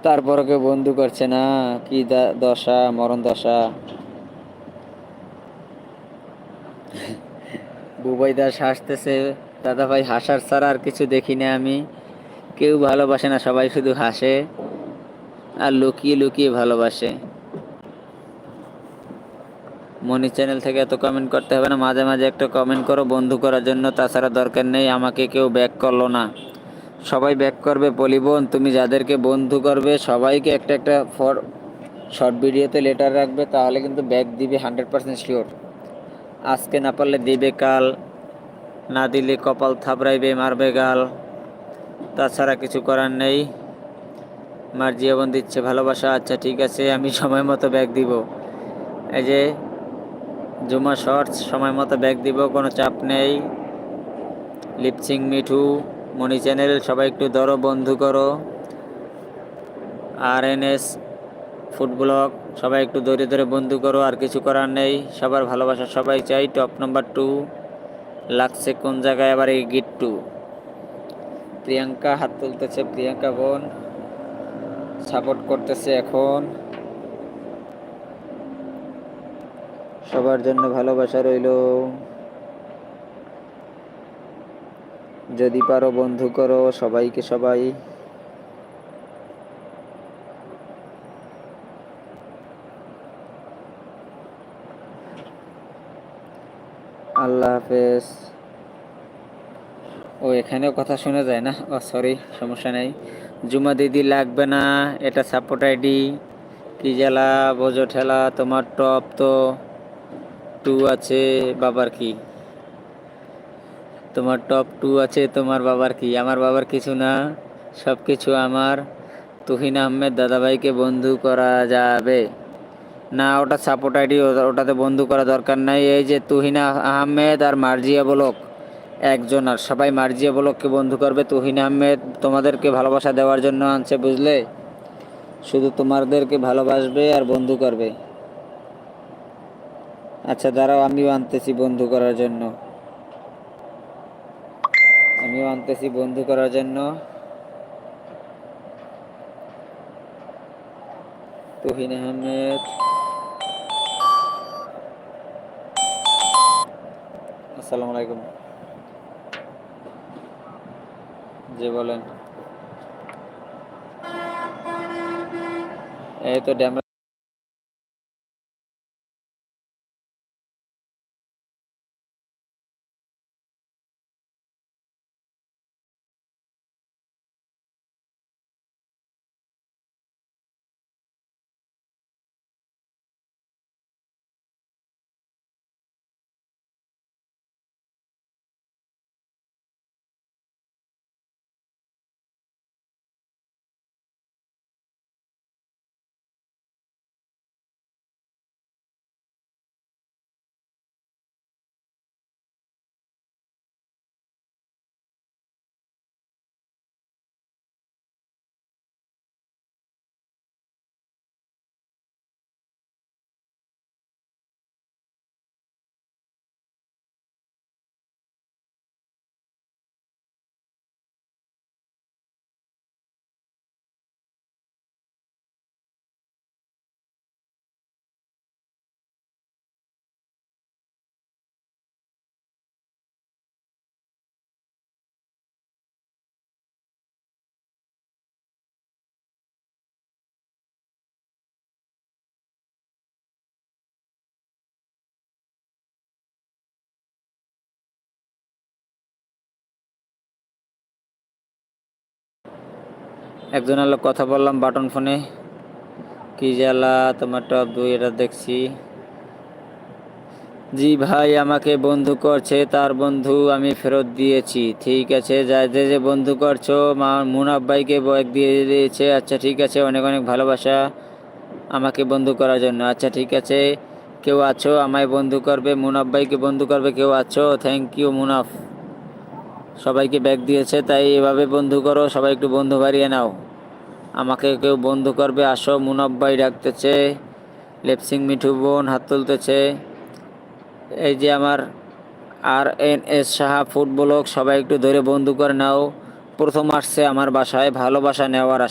তারপরে কেউ বন্ধু করছে না। কি দশা, মরণ দশা। বুবাই দাস হাসতেছে। দাদা ভাই, হাসার ছাড়া আর কিছু দেখি না আমি। কেউ ভালোবাসে না, সবাই শুধু হাসে আর লুকিয়ে লুকিয়ে ভালোবাসে। মনি চ্যানেল থেকে এত কমেন্ট করতে হবে না, মাঝে মাঝে একটা কমেন্ট করো বন্ধু করার জন্য, তাছাড়া দরকার নেই। আমাকে কেউ ব্যাক করলো না, সবাই ব্যাক করবে। পলিবোন, তুমি যাদেরকে বন্ধু করবে সবাইকে একটা একটা শর্ট ভিডিওতে লেটার রাখবে, তাহলে কিন্তু ব্যাক দিবে 100% শিওর। আজকে না পারলে দিবে কাল, না দিলে কপাল থাবড়াইবে, মারবে গাল। তাছাড়া কিছু করার নেই। মার্জি বোন দিচ্ছে ভালোবাসা। আচ্ছা ঠিক আছে, আমি সময় মতো ব্যাক দিব। এই যে জুমা শর্টস, সময় মতো ব্যাক দিব, কোনো চাপ নেই। লিপসিং মিঠু, মনি চ্যানেল, সবাই একটু ধরো, বন্ধু করো। RNS ফুড ব্লগ, সবাই একটু ধরে ধরে বন্ধু করো। আর কিছু করার নেই, সবার ভালোবাসা সবাই চাই। টপ নাম্বার 2 লাগছে কোন জায়গায় আবার এই গিট্টু। প্রিয়াঙ্কা হাত তুলতেছে, প্রিয়াঙ্কা বোন সাপোর্ট করতেছে এখন। সবার জন্য ভালোবাসা রইল। যদি পারো বন্ধু করো সবাইকে, সবাই। আল্লাহ হাফেজ। ও, এখানেও কথা শোনা যায় না? ও সরি, সমস্যা নেই। জুমা দিদি লাগবে না, এটা সাপোর্ট আইডি। কি জ্বালা বোঝো ঠেলা, তোমার টপ তো 2 আছে, বাবার কি? তোমার টপ 2 আছে, তোমার বাবার কি? আমার বাবার কিছু না, সব কিছু আমার। তুহিন আহমেদ, দাদাভাইকে বন্ধু করা যাবে না? ওটা সাপোর্ট আইডি, ওটাতে বন্ধু করা দরকার নাই। এই যে তুহিনা আহমেদ আর মার্জিয়া বলক একজন, আর সবাই মার্জিয়া বলককে বন্ধু করবে। তুহিন আহমেদ তোমাদেরকে ভালোবাসা দেওয়ার জন্য আনছে, বুঝলে? শুধু তোমাদেরকে ভালোবাসবে আর বন্ধু করবে। আচ্ছা দাঁড়াও, আমিও আনতেছি বন্ধু করার জন্য, আমিও আনতেছি বন্ধু করার জন্য। তুহিন আহমেদ, আসসালামু আলাইকুম। জি বলেন। এই তো ড্যাম একজনের লোক কথা বললাম বাটন ফোনে। কি জ্বালা, তোমার টপ 2 এটা দেখছি। জি ভাই, আমাকে বন্ধু করছে, তার বন্ধু আমি ফেরত দিয়েছি। ঠিক আছে, যে যে বন্ধু করছো, মুনাফ ভাইকে ব্যাগ দিয়ে দিয়েছে। আচ্ছা ঠিক আছে, অনেক অনেক ভালোবাসা আমাকে বন্ধু করার জন্য। আচ্ছা ঠিক আছে, কেউ আছো আমায় বন্ধু করবে? মুনাফ ভাইকে বন্ধু করবে কেউ আছো? থ্যাংক ইউ মুনাফ, সবাইকে ব্যাগ দিয়েছে, তাই এভাবে বন্ধু করো। সবাই একটু বন্ধু বাড়িয়ে নাও। আমাকে কেউ বন্ধু করবে, আসো। মুনাফ ভাই ডাকতেছে। লেপসিং মিঠু বোন হাত তুলতেছে। এই যে আমার RNS সাহা ফুড ব্লগ, সবাই একটু ধরে বন্ধু করে নাও। প্রথম আসছে আমার বাসায় ভালোবাসা নেওয়ার